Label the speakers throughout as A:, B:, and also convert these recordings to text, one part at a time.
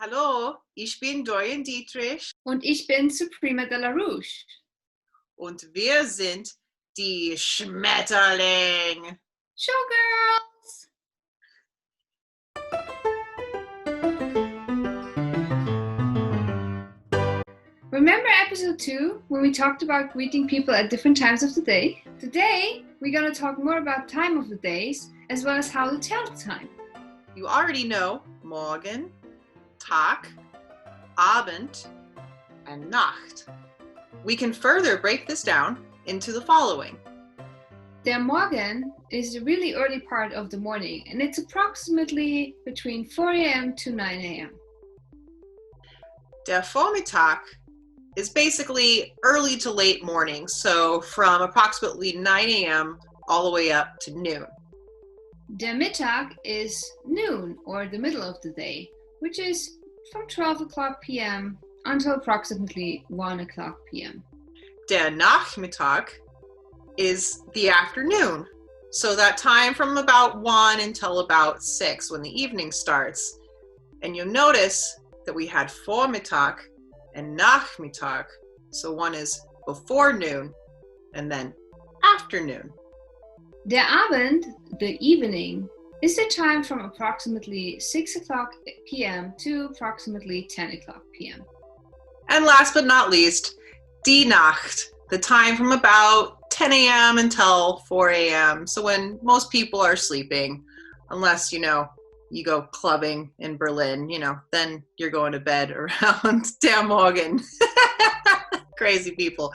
A: Hallo, ich bin Dorian Dietrich
B: Und ich bin Suprema de la Rouge.
A: und wir sind die Schmetterling
B: Showgirls! Remember episode 2 when we talked about greeting people at different times of the day? Today, we're going to talk more about time of the days as well as how to tell the time.
A: You already know Morgen, Tag, Abend, and Nacht. We can further break this down into the following.
B: Der Morgen is the really early part of the morning, and it's approximately between 4 a.m. to 9 a.m.
A: Der Vormittag is basically early to late morning, so from approximately 9 a.m. all the way up to noon.
B: Der Mittag is noon, or the middle of the day, which is from 12 o'clock p.m. until approximately 1 o'clock p.m.
A: Der Nachmittag is the afternoon, so that time from about 1 until about 6 when the evening starts. And you'll notice that we had Vormittag and Nachmittag, so one is before noon and then afternoon.
B: Der Abend, the evening, is the time from approximately 6 o'clock p.m. to approximately 10 o'clock p.m.
A: And last but not least, die Nacht, the time from about 10 a.m. until 4 a.m. So when most people are sleeping, unless, you go clubbing in Berlin, then you're going to bed around der Morgen. Crazy people.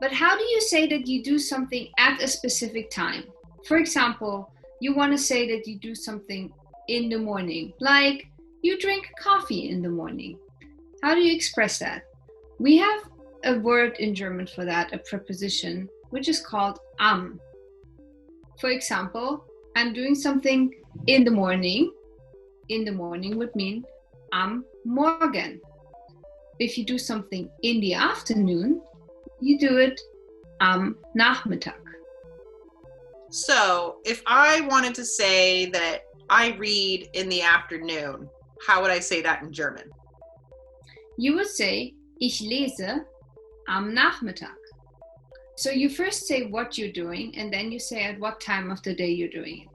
B: But how do you say that you do something at a specific time? For example, you want to say that you do something in the morning, like you drink coffee in the morning. How do you express that? We have a word in German for that, a preposition, which is called am. For example, I'm doing something in the morning. In the morning would mean am Morgen. If you do something in the afternoon, you do it am Nachmittag.
A: So if I wanted to say that I read in the afternoon, how would I say that in German?
B: You would say, ich lese am Nachmittag. So you first say what you're doing, and then you say at what time of the day you're doing it.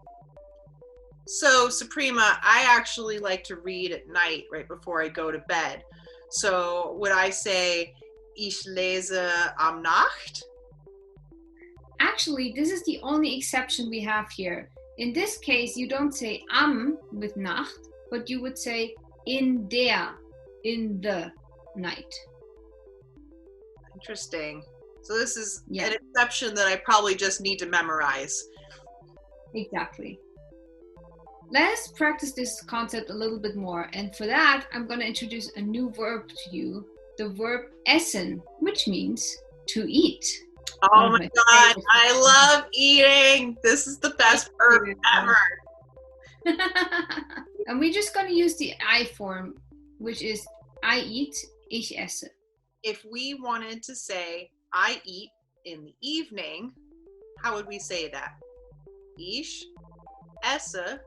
A: So, Suprema, I actually like to read at night, right before I go to bed. So would I say, ich lese am Nacht?
B: Actually, this is the only exception we have here. In this case, you don't say am with Nacht, but you would say in the night.
A: Interesting. So this is
B: Yeah.
A: an exception that I probably just need to memorize.
B: Exactly. Let's practice this concept a little bit more. And for that, I'm going to introduce a new verb to you, the verb essen, which means to eat.
A: Oh my God, I love eating. This is the best verb ever.
B: And we're just going to use the I form, which is I eat, ich esse.
A: If we wanted to say I eat in the evening, how would we say that? Ich esse.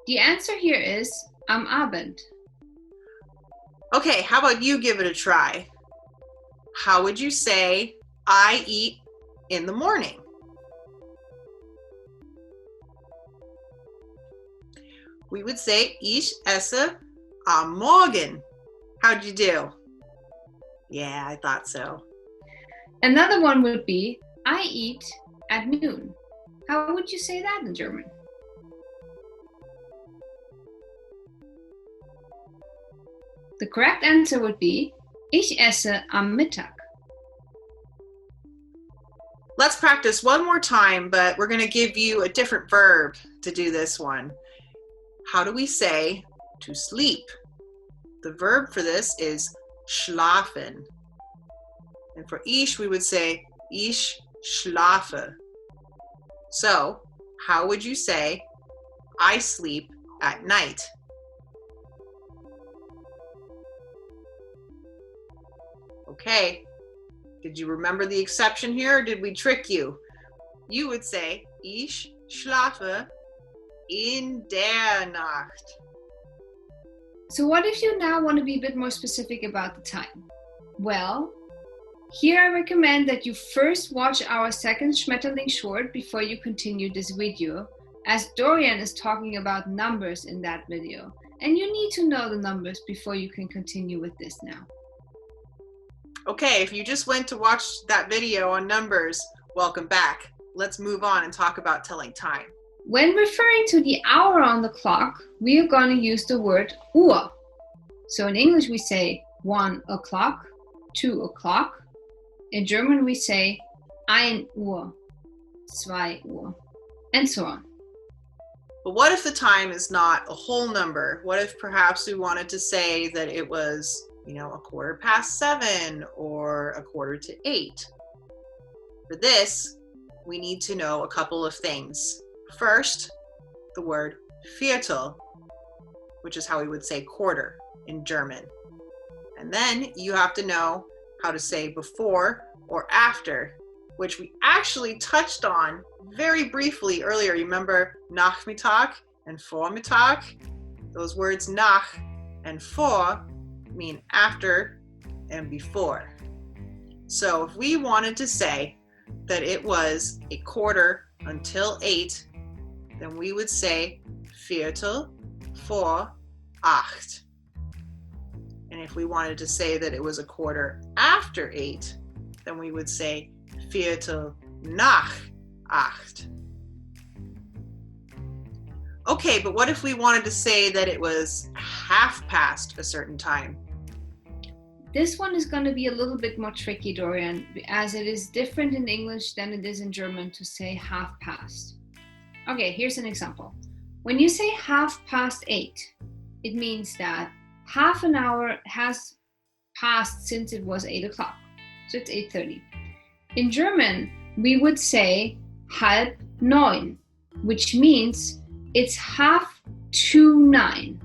B: The answer here is am Abend.
A: Okay, how about you give it a try? How would you say I eat in the morning? We would say ich esse am Morgen. How'd you do? Yeah, I thought so.
B: Another one would be I eat at noon. How would you say that in German? The correct answer would be ich esse am Mittag.
A: Let's practice one more time, but we're going to give you a different verb to do this one. How do we say to sleep? The verb for this is schlafen. And for ich, we would say ich schlafe. So, how would you say I sleep at night? Okay, did you remember the exception here, or did we trick you? You would say, ich schlafe In der Nacht.
B: So what if you now want to be a bit more specific about the time? Well, here I recommend that you first watch our second Schmetterling short before you continue this video, as Dorian is talking about numbers in that video, and you need to know the numbers before you can continue with this now.
A: Okay, if you just went to watch that video on numbers, welcome back. Let's move on and talk about telling time.
B: When referring to the hour on the clock, we are going to use the word Uhr. So in English we say 1 o'clock, 2 o'clock. In German we say 1 Uhr, 2 Uhr, and so on.
A: But what if the time is not a whole number? What if perhaps we wanted to say that it was, a 7:15 or 7:45? For this, we need to know a couple of things. First, the word Viertel, which is how we would say quarter in German. And then you have to know how to say before or after, which we actually touched on very briefly earlier. You remember Nachmittag and Vormittag? Those words nach and vor mean after and before. So if we wanted to say that it was 7:45, then we would say Viertel vor 8. And if we wanted to say that it was 8:15, then we would say Viertel nach 8. Okay, but what if we wanted to say that it was 1/2 a certain time?
B: This one is going to be a little bit more tricky, Dorian, as it is different in English than it is in German to say 1/2. Okay, here's an example. When you say 8:30, it means that half an hour has passed since it was 8 o'clock. So it's 8:30. In German, we would say halb 9, which means it's 8:30.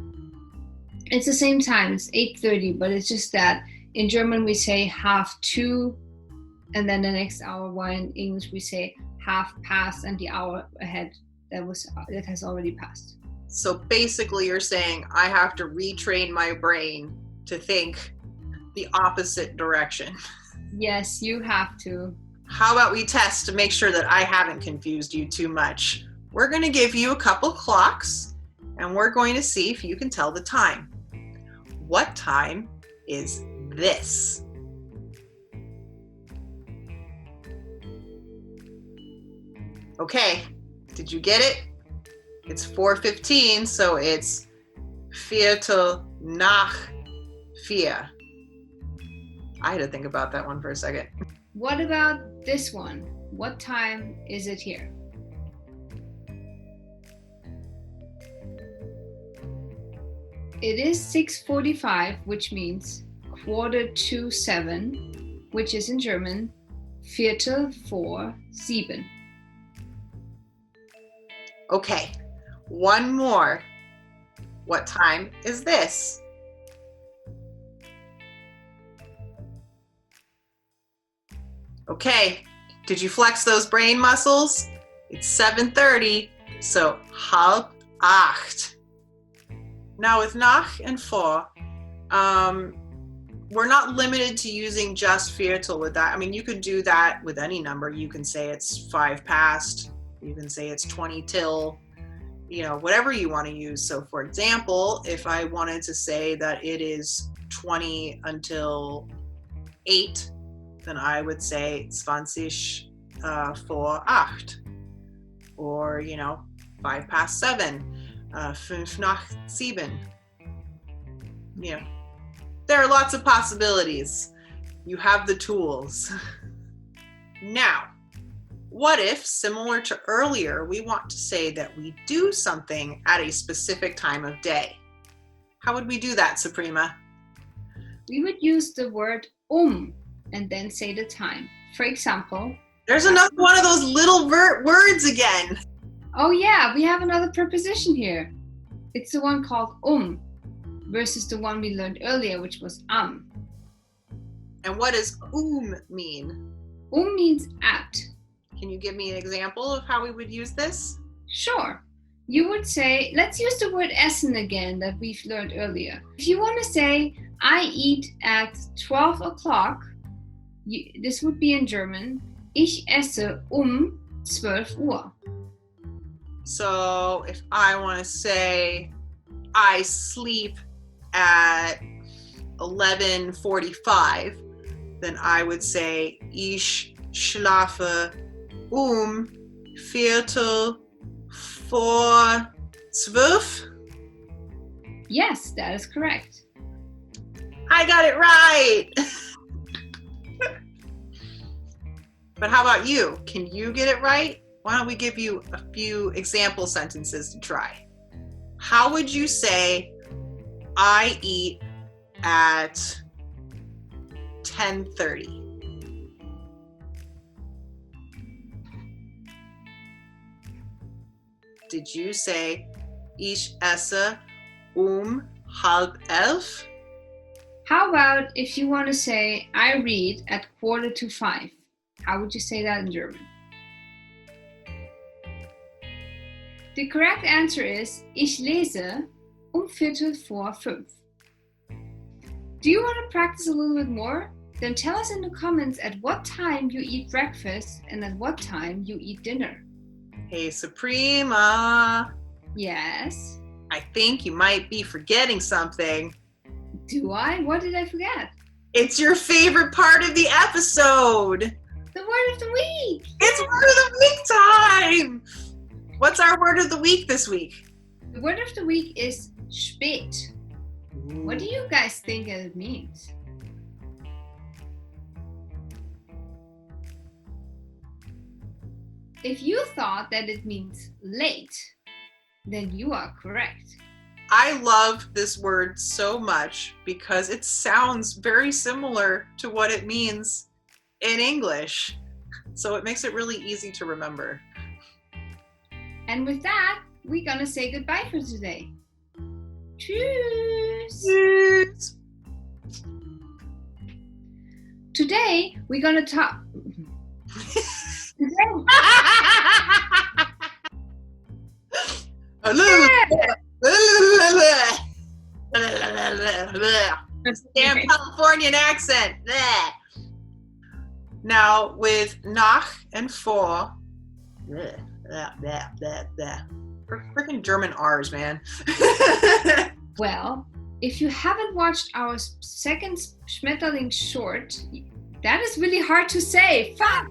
B: It's the same time, it's 8:30, but it's just that in German we say 2:30, and then the next hour, while in English we say 1/2 and the hour ahead that has already passed.
A: So basically you're saying I have to retrain my brain to think the opposite direction.
B: Yes, you have to.
A: How about we test to make sure that I haven't confused you too much? We're going to give you a couple clocks and we're going to see if you can tell the time. What time is this? Okay, did you get it? It's 4:15, so it's Viertel nach 4. I had to think about that one for a second.
B: What about this one? What time is it here? It is 6:45, which means 6:45, which is in German Viertel vor 7.
A: Okay, one more. What time is this? Okay, did you flex those brain muscles? It's 7:30, so halb 8. Now with nach and vor, we're not limited to using just Viertel with that. I mean, you could do that with any number. You can say it's 5 past, you can say it's 20 till, whatever you want to use. So for example, if I wanted to say that it is 20 until 8, then I would say 20 vor 8. Or, 5 past 7, 5 nach 7. There are lots of possibilities. You have the tools. Now, what if, similar to earlier, we want to say that we do something at a specific time of day? How would we do that, Suprema?
B: We would use the word and then say the time. For example,
A: there's another one of those little words again.
B: Oh yeah, we have another preposition here. It's the one called versus the one we learned earlier, which was am.
A: And what does mean?
B: Means at.
A: Can you give me an example of how we would use this?
B: Sure. You would say, let's use the word essen again that we've learned earlier. If you want to say, I eat at 12 o'clock, this would be in German, ich esse 12 Uhr.
A: So if I want to say, I sleep at 11:45, then I would say, ich schlafe Viertel vor 12.
B: Yes, that is correct.
A: I got it right. But how about you? Can you get it right? Why don't we give you a few example sentences to try? How would you say, I eat at 10:30? Did you say, ich esse halb 11?
B: How about if you want to say, I read at 4:45? How would you say that in German? The correct answer is, ich lese Viertel vor 5. Do you want to practice a little bit more? Then tell us in the comments at what time you eat breakfast and at what time you eat dinner.
A: Hey, Suprema.
B: Yes?
A: I think you might be forgetting something.
B: Do I? What did I forget?
A: It's your favorite part of the episode.
B: The word of the week!
A: It's word of the week time! What's our word of the week this week?
B: The word of the week is spät. What do you guys think it means? If you thought that it means late, then you are correct.
A: I love this word so much because it sounds very similar to what it means in English. So it makes it really easy to remember.
B: And with that, we're gonna say goodbye for today. Tschüss!
A: Tschüss.
B: Today, we're gonna talk...
A: Damn Californian accent. Now with nach and vor. Freaking German R's, man.
B: Well, if you haven't watched our second Schmetterling short, that is really hard to say. Fuck!